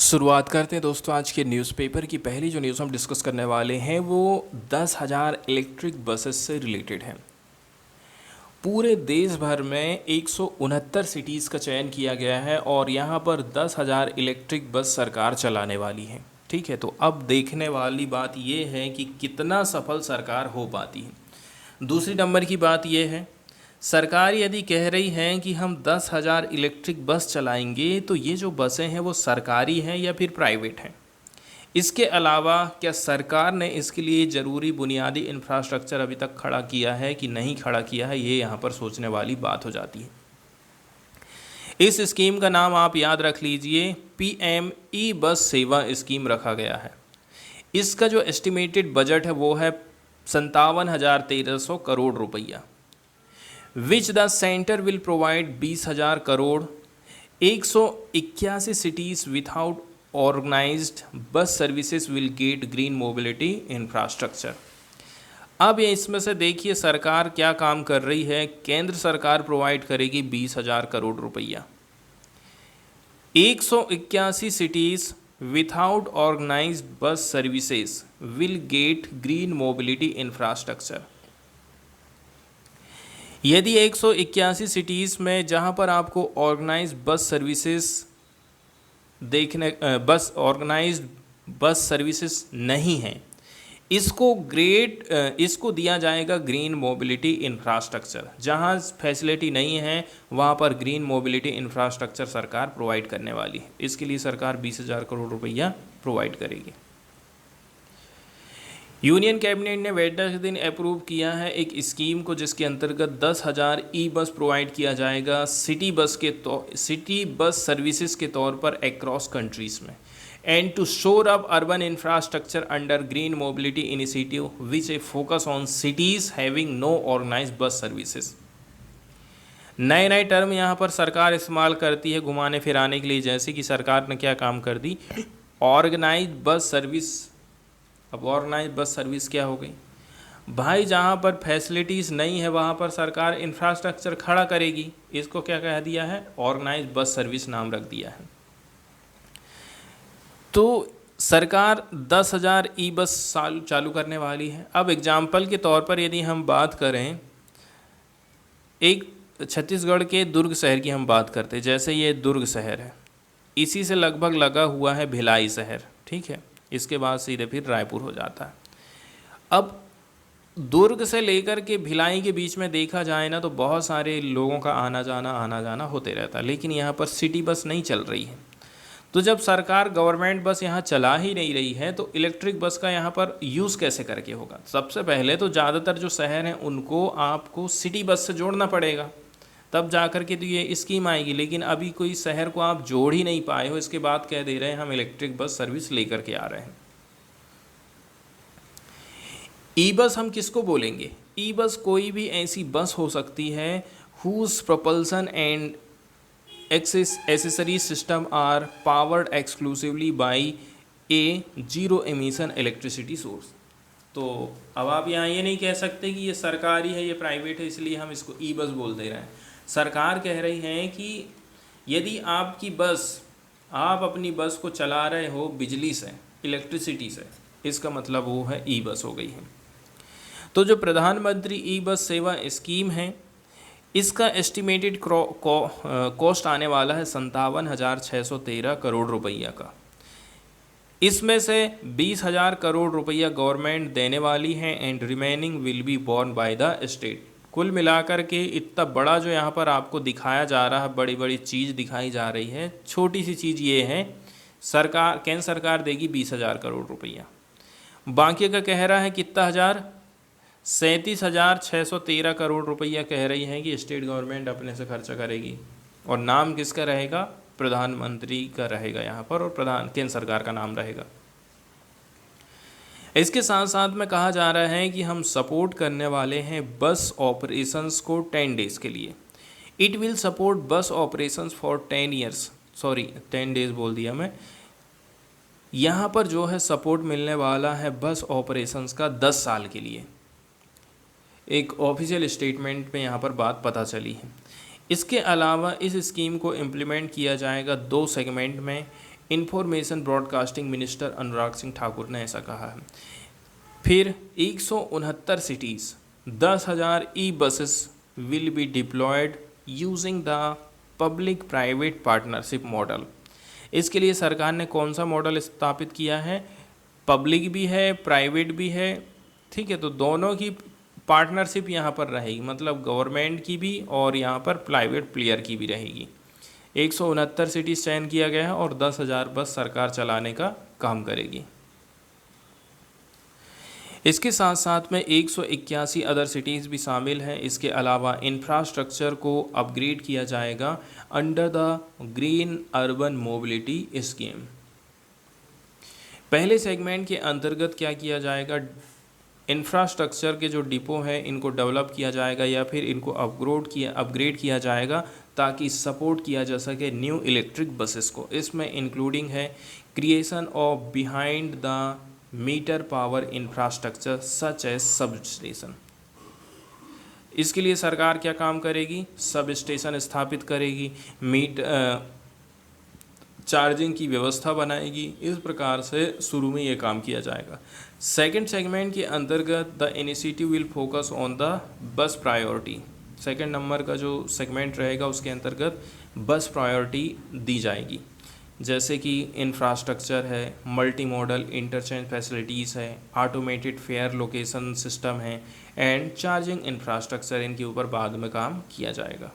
शुरुआत करते हैं दोस्तों आज के न्यूज़पेपर की। पहली जो न्यूज़ हम डिस्कस करने वाले हैं वो 10,000 इलेक्ट्रिक बसेस से रिलेटेड है। पूरे देश भर में 169 सिटीज़ का चयन किया गया है और यहाँ पर 10,000 इलेक्ट्रिक बस सरकार चलाने वाली है। ठीक है, तो अब देखने वाली बात ये है कि कितना सफल सरकार हो पाती है। दूसरी नंबर की बात ये है, सरकार यदि कह रही है कि हम 10,000 इलेक्ट्रिक बस चलाएंगे, तो ये जो बसें हैं वो सरकारी हैं या फिर प्राइवेट हैं। इसके अलावा क्या सरकार ने इसके लिए ज़रूरी बुनियादी इंफ्रास्ट्रक्चर अभी तक खड़ा किया है कि नहीं खड़ा किया है, ये यहाँ पर सोचने वाली बात हो जाती है। इस स्कीम का नाम आप याद रख लीजिए, PM ई बस सेवा स्कीम रखा गया है। इसका जो एस्टिमेटेड बजट है वो है 57,1300 करोड़ रुपया, which the centre will provide 20,000 crore. 181 cities without organized bus services will get green mobility infrastructure. अब ये इसमें से देखिए सरकार क्या काम कर रही है। केंद्र सरकार प्रोवाइड करेगी 20,000 करोड़ रुपया। 181 cities without organized bus services will get green mobility infrastructure. यदि 181 सिटीज़ में जहाँ पर आपको organise bus services organised bus services नहीं हैं, इसको दिया जाएगा ग्रीन मोबिलिटी इंफ्रास्ट्रक्चर। जहाँ फैसिलिटी नहीं है वहाँ पर ग्रीन मोबिलिटी इंफ्रास्ट्रक्चर सरकार प्रोवाइड करने वाली है। इसके लिए सरकार 20,000 करोड़ रुपया प्रोवाइड करेगी। यूनियन कैबिनेट ने वेडनेसडे के दिन अप्रूव किया है एक स्कीम को, जिसके अंतर्गत 10,000 ई बस प्रोवाइड किया जाएगा सिटी बस सर्विसेज के तौर पर अक्रॉस कंट्रीज़ में, and to shore up urban infrastructure under green mobility initiative which a focus on cities having no organized bus services. नए नए टर्म यहाँ पर सरकार इस्तेमाल करती है घुमाने फिराने के लिए, जैसे कि सरकार ने क्या काम कर दी, ऑर्गेनाइज्ड बस सर्विस। अब ऑर्गेनाइज बस सर्विस क्या हो गई भाई, जहाँ पर फैसिलिटीज़ नहीं है वहाँ पर सरकार इंफ्रास्ट्रक्चर खड़ा करेगी। इसको क्या कह दिया है, ऑर्गेनाइज बस सर्विस नाम रख दिया है। तो सरकार 10,000 ई बस चालू करने वाली है। अब एग्जाम्पल के तौर पर यदि हम बात करें, एक छत्तीसगढ़ के दुर्ग शहर की हम बात करते हैं। जैसे ये दुर्ग शहर है, इसी से लगभग लगा हुआ है भिलाई शहर। ठीक है, इसके बाद सीधे फिर रायपुर हो जाता है। अब दुर्ग से लेकर के भिलाई के बीच में देखा जाए ना, तो बहुत सारे लोगों का आना जाना होते रहता है, लेकिन यहाँ पर सिटी बस नहीं चल रही है। तो जब सरकार गवर्नमेंट बस यहाँ चला ही नहीं रही है, तो इलेक्ट्रिक बस का यहाँ पर यूज़ कैसे करके होगा। सबसे पहले तो ज़्यादातर जो शहर हैं उनको आपको सिटी बस से जोड़ना पड़ेगा, तब जा कर के तो ये स्कीम आएगी। लेकिन अभी कोई शहर को आप जोड़ ही नहीं पाए हो, इसके बाद कह दे रहे हैं हम इलेक्ट्रिक बस सर्विस लेकर के आ रहे हैं। ई बस हम किसको बोलेंगे, ई बस कोई भी ऐसी बस हो सकती है हुज propulsion एंड accessory system are powered exclusively by a zero emission electricity source। तो अब आप यहाँ ये नहीं कह सकते कि ये सरकारी है ये प्राइवेट है इसलिए हम इसको ई बस बोल दे रहे हैं। सरकार कह रही है कि यदि आप अपनी बस को चला रहे हो बिजली से, इलेक्ट्रिसिटी से, इसका मतलब वो है ई बस हो गई है। तो जो प्रधानमंत्री ई बस सेवा स्कीम है, इसका एस्टिमेटेड कॉस्ट आने वाला है 57,613 करोड़ रुपया का। इसमें से 20,000 करोड़ रुपया गवर्नमेंट देने वाली है and remaining will be borne by the state. कुल मिलाकर के इतना बड़ा जो यहाँ पर आपको दिखाया जा रहा है, बड़ी बड़ी चीज़ दिखाई जा रही है, छोटी सी चीज़ ये है, केंद्र सरकार देगी 20,000 करोड़ रुपया। बाकी का कह रहा है कितना हज़ार, 37,613 करोड़ रुपया कह रही है कि स्टेट गवर्नमेंट अपने से खर्चा करेगी। और नाम किसका रहेगा, प्रधानमंत्री का रहेगा यहाँ पर, और केंद्र सरकार का नाम रहेगा। इसके साथ साथ में कहा जा रहा है कि हम सपोर्ट करने वाले हैं बस ऑपरेशंस को 10 डेज़ के लिए। इट विल सपोर्ट बस ऑपरेशंस फॉर 10 ईयर्स, 10 डेज़ बोल दिया मैं। यहाँ पर जो है सपोर्ट मिलने वाला है बस ऑपरेशंस का 10 साल के लिए। एक ऑफिशियल स्टेटमेंट में यहाँ पर बात पता चली है। इसके अलावा इस स्कीम को इम्प्लीमेंट किया जाएगा 2 सेगमेंट में। Information broadcasting minister Anurag Singh Thakur ने ऐसा कहा है। फिर 169 cities 10,000 e buses will be diploid using the public private partnership model. इसके लिए सरकार ने कौन सा मॉडल स्थापित किया है? पब्लिक भी है, प्राइवेट भी है, ठीक है। तो दोनों की पार्टनरशिप यहाँ पर रहेगी, मतलब गवर्नमेंट की भी और यहाँ पर प्राइवेट प्लेयर की भी रहेगी। 169 सिटीज़ चयन किया गया है और 10,000 बस सरकार चलाने का काम करेगी। इसके साथ साथ में 181 अदर सिटीज़ भी शामिल हैं। इसके अलावा इंफ्रास्ट्रक्चर को अपग्रेड किया जाएगा under the green urban mobility scheme. पहले सेगमेंट के अंतर्गत क्या किया जाएगा? इंफ्रास्ट्रक्चर के जो डिपो हैं इनको डेवलप किया जाएगा या फिर इनको अपग्रेड किया जाएगा ताकि सपोर्ट किया जा सके न्यू इलेक्ट्रिक बसेस को। इसमें इंक्लूडिंग है creation of behind the meter power infrastructure such as sub station. इसके लिए सरकार क्या काम करेगी? सब स्टेशन स्थापित करेगी, चार्जिंग की व्यवस्था बनाएगी। इस प्रकार से शुरू में ये काम किया जाएगा। सेकंड सेगमेंट के अंतर्गत the initiative will focus on the bus priority. Second number का जो सेगमेंट रहेगा उसके अंतर्गत बस प्रायोरिटी दी जाएगी, जैसे कि इंफ्रास्ट्रक्चर है, मल्टी मॉडल इंटरचेंज फैसिलिटीज़ है, ऑटोमेटेड फेयर लोकेशन सिस्टम है एंड चार्जिंग इंफ्रास्ट्रक्चर। इनके ऊपर बाद में काम किया जाएगा।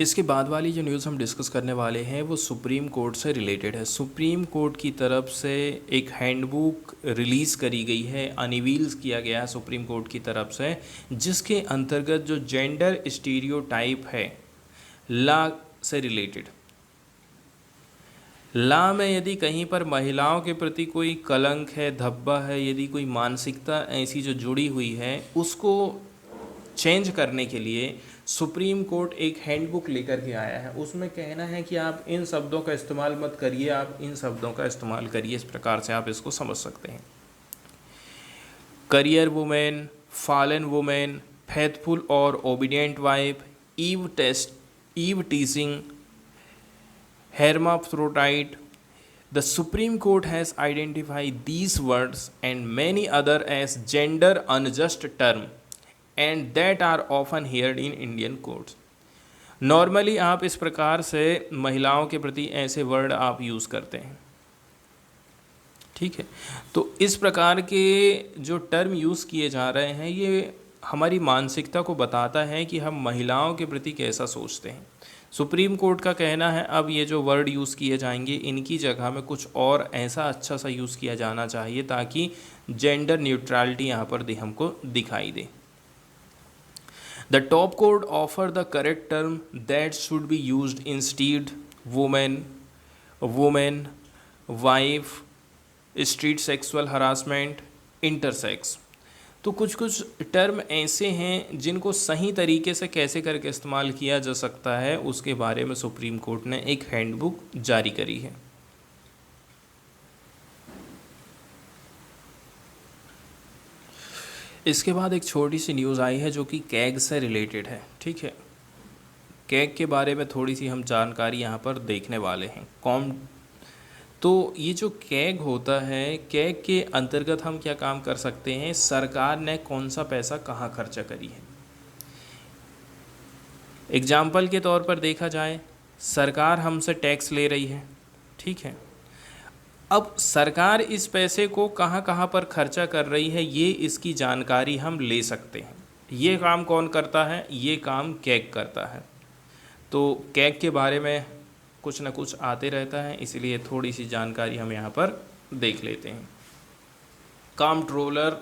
इसके बाद वाली जो न्यूज़ हम डिस्कस करने वाले हैं वो सुप्रीम कोर्ट से रिलेटेड है। सुप्रीम कोर्ट की तरफ से एक हैंडबुक रिलीज़ करी गई है, अनवील्स किया गया है सुप्रीम कोर्ट की तरफ से, जिसके अंतर्गत जो जेंडर स्टीरियोटाइप है लॉ से रिलेटेड, लॉ में यदि कहीं पर महिलाओं के प्रति कोई कलंक है, धब्बा है, यदि कोई मानसिकता ऐसी जो जुड़ी हुई है, उसको चेंज करने के लिए सुप्रीम कोर्ट एक हैंडबुक लेकर के आया है। उसमें कहना है कि आप इन शब्दों का इस्तेमाल मत करिए, आप इन शब्दों का इस्तेमाल करिए। इस प्रकार से आप इसको समझ सकते हैं। Career women, fallen women, faithful और obedient wife, eve teasing, hermaphrodite. The Supreme Court has identified these words and many other as gender unjust term and that are often heard in Indian courts. Normally आप इस प्रकार से महिलाओं के प्रति ऐसे word आप यूज़ करते हैं, ठीक है। तो इस प्रकार के जो टर्म यूज़ किए जा रहे हैं ये हमारी मानसिकता को बताता है कि हम महिलाओं के प्रति कैसा सोचते हैं। सुप्रीम कोर्ट का कहना है अब ये जो वर्ड यूज़ किए जाएंगे इनकी जगह में कुछ और ऐसा अच्छा सा यूज़ किया जाना चाहिए ताकि जेंडर न्यूट्रलिटी यहाँ पर हमको दिखाई दे। The top court offer the correct term that should be used instead women, wife, street sexual harassment, intersex. तो कुछ कुछ टर्म ऐसे हैं जिनको सही तरीके से कैसे करके इस्तेमाल किया जा सकता है, उसके बारे में सुप्रीम कोर्ट ने एक हैंडबुक जारी करी है। इसके बाद एक छोटी सी न्यूज़ आई है जो कि कैग से रिलेटेड है, ठीक है। कैग के बारे में थोड़ी सी हम जानकारी यहाँ पर देखने वाले हैं। तो ये जो कैग होता है, कैग के अंतर्गत हम क्या काम कर सकते हैं? सरकार ने कौन सा पैसा कहाँ खर्चा करी है। एग्जाम्पल के तौर पर देखा जाए, सरकार हमसे टैक्स ले रही है, ठीक है। अब सरकार इस पैसे को कहाँ कहाँ पर खर्चा कर रही है ये इसकी जानकारी हम ले सकते हैं। ये काम कौन करता है? ये काम कैग करता है। तो कैग के बारे में कुछ ना कुछ आते रहता है, इसलिए थोड़ी सी जानकारी हम यहाँ पर देख लेते हैं। कंट्रोलर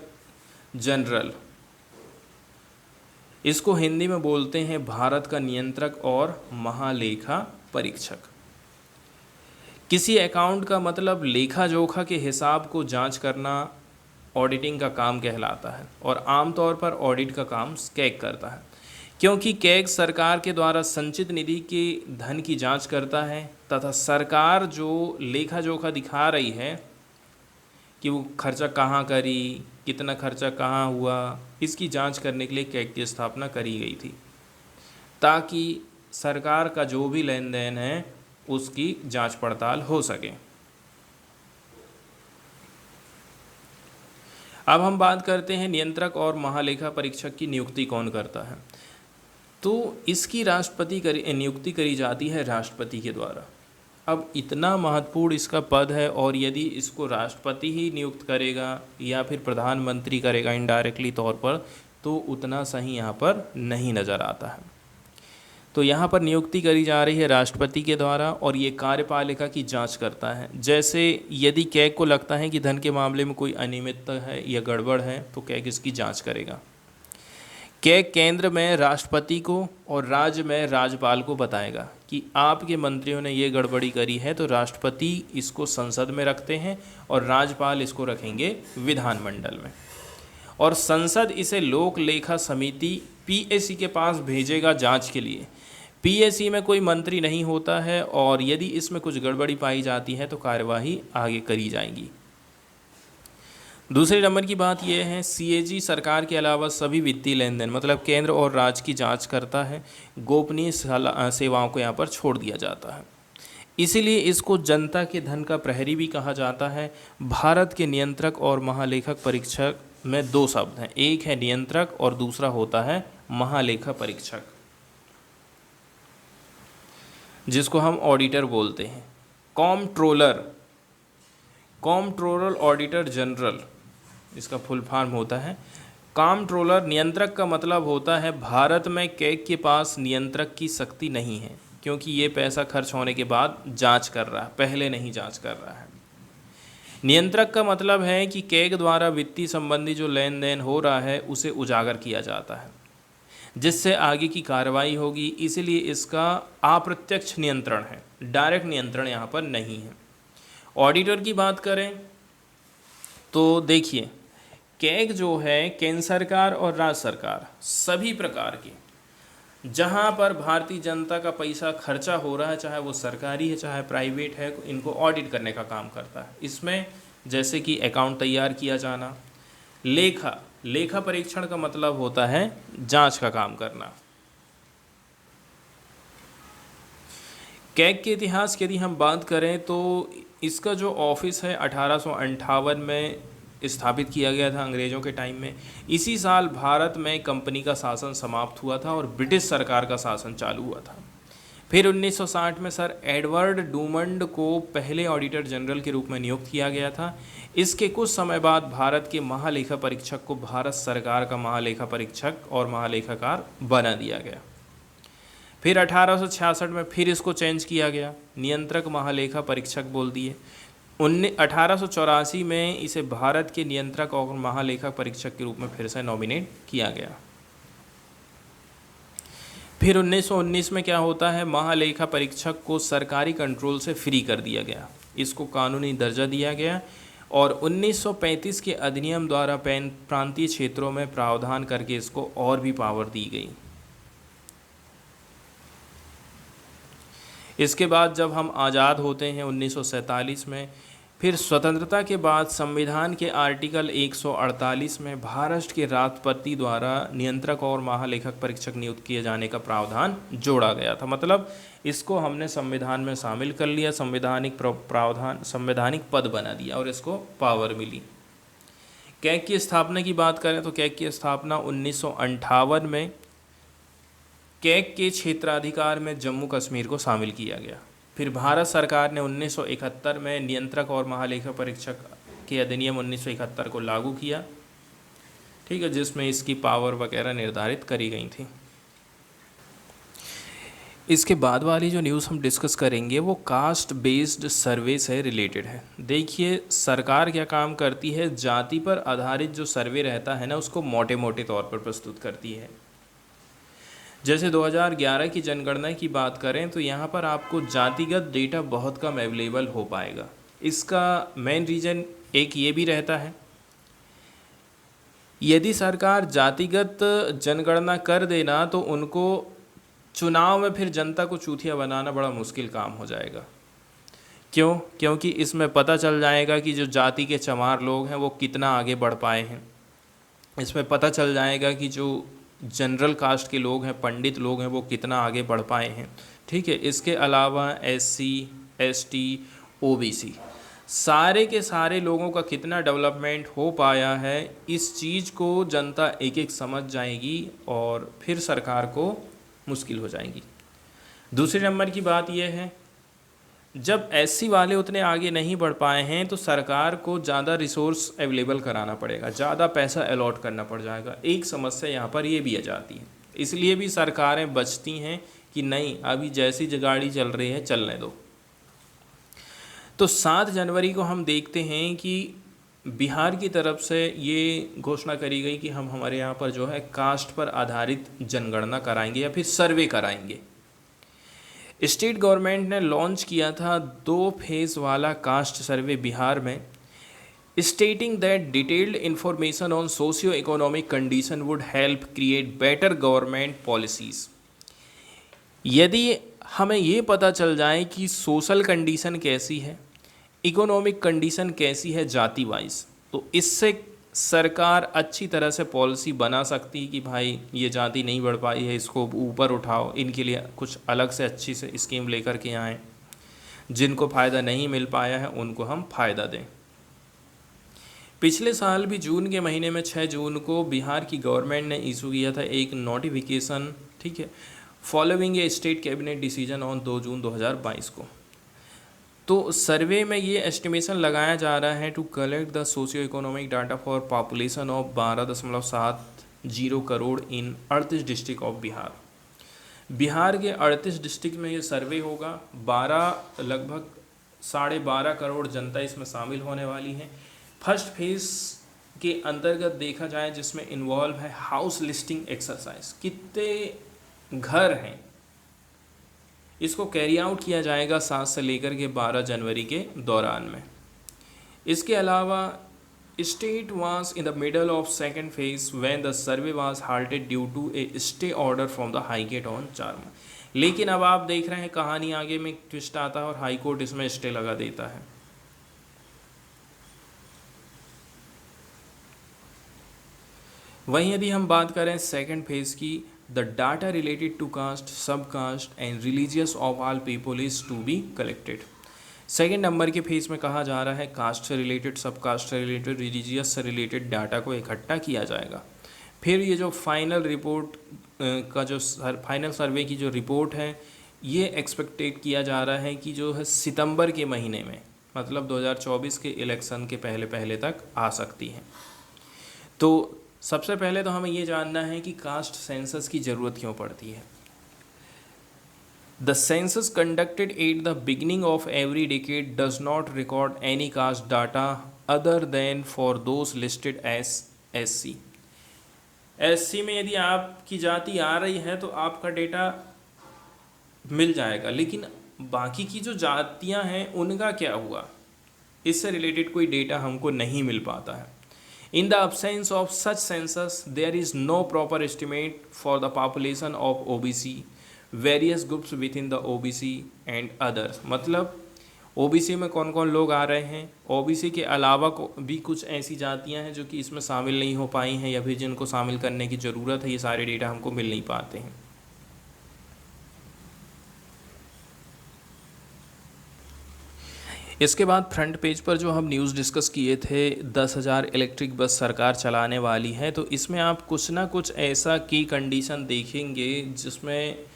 जनरल, इसको हिंदी में बोलते हैं भारत का नियंत्रक और महालेखा परीक्षक। किसी अकाउंट का मतलब लेखा जोखा के हिसाब को जांच करना ऑडिटिंग का काम कहलाता है और आमतौर पर ऑडिट का काम कैग करता है, क्योंकि कैग सरकार के द्वारा संचित निधि के धन की जांच करता है तथा सरकार जो लेखा जोखा दिखा रही है कि वो खर्चा कहाँ करी, कितना खर्चा कहाँ हुआ, इसकी जांच करने के लिए कैग की स्थापना करी गई थी ताकि सरकार का जो भी लेन देन है उसकी जांच पड़ताल हो सके। अब हम बात करते हैं नियंत्रक और महालेखा परीक्षक की नियुक्ति कौन करता है। तो इसकी नियुक्ति करी जाती है राष्ट्रपति के द्वारा। अब इतना महत्वपूर्ण इसका पद है, और यदि इसको राष्ट्रपति ही नियुक्त करेगा या फिर प्रधानमंत्री करेगा इनडायरेक्टली तौर पर, तो उतना सही यहाँ पर नहीं नज़र आता है। तो यहाँ पर नियुक्ति करी जा रही है राष्ट्रपति के द्वारा, और ये कार्यपालिका की जांच करता है। जैसे यदि कैग को लगता है कि धन के मामले में कोई अनियमितता है या गड़बड़ है, तो कैग इसकी जांच करेगा। कैग केंद्र में राष्ट्रपति को और राज्य में राज्यपाल को बताएगा कि आपके मंत्रियों ने ये गड़बड़ी करी है, तो राष्ट्रपति इसको संसद में रखते हैं और राज्यपाल इसको रखेंगे विधानमंडल में, और संसद इसे लोक लेखा समिति पीएसी के पास भेजेगा जांच के लिए। पीएसी में कोई मंत्री नहीं होता है, और यदि इसमें कुछ गड़बड़ी पाई जाती है तो कार्यवाही आगे करी जाएगी। दूसरे नंबर की बात यह है, सीएजी सरकार के अलावा सभी वित्तीय लेन देन, मतलब केंद्र और राज्य की जांच करता है। गोपनीय सेवाओं को यहाँ पर छोड़ दिया जाता है, इसीलिए इसको जनता के धन का प्रहरी भी कहा जाता है। भारत के नियंत्रक और महालेखक परीक्षक में दो शब्द हैं, एक है नियंत्रक और दूसरा होता है महालेखा परीक्षक, जिसको हम ऑडिटर बोलते हैं। कॉम्प्ट्रोलर ऑडिटर जनरल इसका फुल फॉर्म होता है। कॉम्प्ट्रोलर नियंत्रक का मतलब होता है भारत में कैग के पास नियंत्रक की शक्ति नहीं है, क्योंकि ये पैसा खर्च होने के बाद जांच कर रहा है, पहले नहीं जांच कर रहा है। नियंत्रक का मतलब है कि कैग द्वारा वित्तीय संबंधी जो लेन देन हो रहा है उसे उजागर किया जाता है, जिससे आगे की कार्रवाई होगी। इसीलिए इसका अप्रत्यक्ष नियंत्रण है, डायरेक्ट नियंत्रण यहाँ पर नहीं है। ऑडिटर की बात करें तो देखिए, कैग जो है केंद्र सरकार और राज्य सरकार सभी प्रकार की जहाँ पर भारतीय जनता का पैसा खर्चा हो रहा है, चाहे वो सरकारी है चाहे प्राइवेट है, इनको ऑडिट करने का काम करता है। इसमें जैसे कि अकाउंट तैयार किया जाना, लेखा परीक्षण का मतलब होता है जांच का काम करना। कैग के इतिहास की यदि हम बात करें तो इसका जो ऑफिस है 1858 में स्थापित किया गया था अंग्रेज़ों के टाइम में। इसी साल भारत में कंपनी का शासन समाप्त हुआ था और ब्रिटिश सरकार का शासन चालू हुआ था। फिर 1960 में सर एडवर्ड डूमंड को पहले ऑडिटर जनरल के रूप में नियुक्त किया गया था। इसके कुछ समय बाद भारत के महालेखा परीक्षक को भारत सरकार का महालेखा परीक्षक और महालेखाकार बना दिया गया। फिर 1866 में फिर इसको चेंज किया गया, नियंत्रक महालेखा परीक्षक बोल दिए। 1884 में इसे भारत के नियंत्रक और महालेखा परीक्षक के रूप में फिर से नॉमिनेट किया गया। फिर 1919 में क्या होता है, महालेखा परीक्षक को सरकारी कंट्रोल से फ्री कर दिया गया, इसको कानूनी दर्जा दिया गया, और 1935 के अधिनियम द्वारा प्रांतीय क्षेत्रों में प्रावधान करके इसको और भी पावर दी गई। इसके बाद जब हम आज़ाद होते हैं 1947 में, फिर स्वतंत्रता के बाद संविधान के आर्टिकल 148 में महाराष्ट्र के राष्ट्रपति द्वारा नियंत्रक और महालेखक परीक्षक नियुक्त किए जाने का प्रावधान जोड़ा गया था। मतलब इसको हमने संविधान में शामिल कर लिया, संवैधानिक प्रावधान, संवैधानिक पद बना दिया और इसको पावर मिली। कैग की स्थापना की बात करें तो कैग की स्थापना 1958 में कैग के क्षेत्राधिकार में जम्मू कश्मीर को शामिल किया गया। फिर भारत सरकार ने 1971 में नियंत्रक और महालेखा परीक्षक के अधिनियम 1971 को लागू किया, ठीक है, जिसमें इसकी पावर वगैरह निर्धारित करी गई थी। इसके बाद वाली जो न्यूज़ हम डिस्कस करेंगे वो कास्ट बेस्ड सर्वे से रिलेटेड है। देखिए सरकार क्या काम करती है, जाति पर आधारित जो सर्वे रहता है ना उसको मोटे मोटे तौर पर प्रस्तुत करती है। जैसे 2011 की जनगणना की बात करें तो यहाँ पर आपको जातिगत डेटा बहुत कम अवेलेबल हो पाएगा। इसका मेन रीज़न एक ये भी रहता है, यदि सरकार जातिगत जनगणना कर देना तो उनको चुनाव में फिर जनता को चूतिया बनाना बड़ा मुश्किल काम हो जाएगा। क्यों? क्योंकि इसमें पता चल जाएगा कि जो जाति के चमार लोग हैं वो कितना आगे बढ़ पाए हैं। इसमें पता चल जाएगा कि जो जनरल कास्ट के लोग हैं, पंडित लोग हैं, वो कितना आगे बढ़ पाए हैं। ठीक है, इसके अलावा एससी, एसटी, ओबीसी, सारे के सारे लोगों का कितना डेवलपमेंट हो पाया है, इस चीज़ को जनता एक एक समझ जाएगी और फिर सरकार को मुश्किल हो जाएगी। दूसरे नंबर की बात यह है, जब एससी वाले उतने आगे नहीं बढ़ पाए हैं तो सरकार को ज़्यादा रिसोर्स अवेलेबल कराना पड़ेगा, ज़्यादा पैसा अलॉट करना पड़ जाएगा। एक समस्या यहाँ पर ये भी आ जाती है, इसलिए भी सरकारें बचती हैं कि नहीं, अभी जैसी गाड़ी चल रही है चलने दो। तो 7 जनवरी को हम देखते हैं कि बिहार की तरफ से ये घोषणा करी गई कि हम हमारे यहाँ पर जो है कास्ट पर आधारित जनगणना कराएंगे या फिर सर्वे कराएंगे। स्टेट गवर्नमेंट ने लॉन्च किया था 2 फेज़ वाला कास्ट सर्वे बिहार में, stating that detailed information on socio economic condition would help create better government policies. यदि हमें ये पता चल जाए कि सोशल कंडीशन कैसी है, इकोनॉमिक कंडीशन कैसी है जाति वाइज, तो इससे सरकार अच्छी तरह से पॉलिसी बना सकती है कि भाई ये जाति नहीं बढ़ पाई है, इसको ऊपर उठाओ, इनके लिए कुछ अलग से अच्छी से स्कीम लेकर के आएँ, जिनको फ़ायदा नहीं मिल पाया है उनको हम फ़ायदा दें। पिछले साल भी जून के महीने में 6 जून को बिहार की गवर्नमेंट ने इशू किया था एक नोटिफिकेशन, ठीक है, following A state cabinet decision on 2 जून 2022 को। तो सर्वे में ये एस्टिमेशन लगाया जा रहा है to collect the socio economic data for population of 12.70 crore in 38 district of Bihar. Bihar के 38 डिस्ट्रिक्ट में ये सर्वे होगा। लगभग 12.5 करोड़ जनता इसमें शामिल होने वाली है। फर्स्ट फेज़ के अंतर्गत देखा जाए जिसमें इन्वॉल्व है हाउस लिस्टिंग एक्सरसाइज, कितने घर हैं, इसको कैरी आउट किया जाएगा 7 से लेकर के 12 जनवरी के दौरान में। इसके अलावा state was in the middle of second phase when the survey was halted due to a stay order from the high court on 4 March. लेकिन अब आप देख रहे हैं कहानी आगे में ट्विस्ट आता है और हाई कोर्ट इसमें स्टे लगा देता है। वहीं यदि हम बात करें सेकेंड फेज की, the data related to caste, sub caste and religious of all people is to be collected. Second number के फेज में कहा जा रहा है कास्ट से रिलेटेड, सब कास्ट से रिलेटेड, रिलीजियस से रिलेटेड डाटा को इकट्ठा किया जाएगा। फिर ये जो फाइनल रिपोर्ट का जो फाइनल सर्वे की जो रिपोर्ट है, ये एक्सपेक्टेड किया जा रहा है कि जो है सितंबर के महीने में, मतलब 2024 के इलेक्शन के पहले पहले तक आ सकती है। तो सबसे पहले तो हमें ये जानना है कि कास्ट सेंसस की ज़रूरत क्यों पड़ती है। The census conducted at the beginning of every decade does not record any caste data other than for those listed as SC. SC में यदि आपकी जाति आ रही है तो आपका डेटा मिल जाएगा, लेकिन बाकी की जो जातियां हैं उनका क्या हुआ, इससे रिलेटेड कोई डेटा हमको नहीं मिल पाता है। In the absence of such census, there is no proper estimate for the population of OBC, various groups within the OBC and others। मतलब OBC में कौन कौन लोग आ रहे हैं, OBC के अलावा भी कुछ ऐसी जातियां हैं जो कि इसमें शामिल नहीं हो पाई हैं या फिर जिनको शामिल करने की ज़रूरत है, ये सारे डेटा हमको मिल नहीं पाते हैं। इसके बाद फ्रंट पेज पर जो हम न्यूज़ डिस्कस किए थे 10,000 इलेक्ट्रिक बस सरकार चलाने वाली है, तो इसमें आप कुछ ना कुछ ऐसा की कंडीशन देखेंगे जिसमें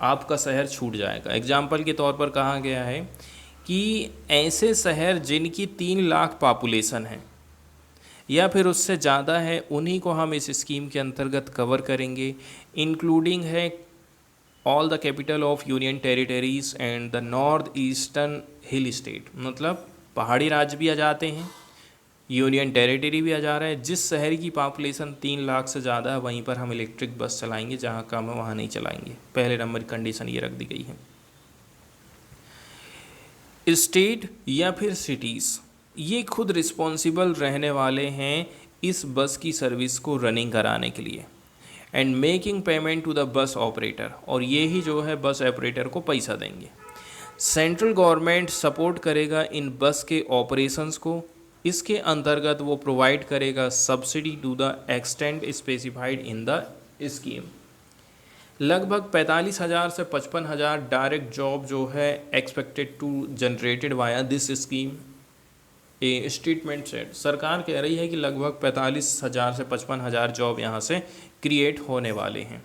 आपका शहर छूट जाएगा। एग्जाम्पल के तौर पर कहा गया है कि ऐसे शहर जिनकी 3 लाख पॉपुलेशन है या फिर उससे ज़्यादा है, उन्हीं को हम इस स्कीम के अंतर्गत कवर करेंगे। इंक्लूडिंग है all the capital of union territories and the north eastern hill state, मतलब पहाड़ी राज्य भी आ जाते हैं, यूनियन टेरिटरी भी आ जा रहा है। जिस शहर की पॉपुलेशन 3 लाख से ज़्यादा है वहीं पर हम इलेक्ट्रिक बस चलाएंगे, जहाँ कम है वहाँ नहीं चलाएंगे। पहले नंबर कंडीशन ये रख दी गई है। स्टेट या फिर सिटीज़ ये खुद रिस्पॉन्सिबल रहने वाले हैं इस बस की सर्विस को रनिंग कराने के लिए and making payment to the bus operator, और ये ही जो है बस ऑपरेटर को पैसा देंगे। सेंट्रल गवर्नमेंट सपोर्ट करेगा इन बस के ऑपरेशंस को। इसके अंतर्गत वो प्रोवाइड करेगा subsidy to the extent specified in the scheme. लगभग 45,000 से 55,000 डायरेक्ट जॉब जो है expected to generated via this scheme, a statement set. सरकार कह रही है कि लगभग 45,000 से 55,000 जॉब यहाँ से क्रिएट होने वाले हैं।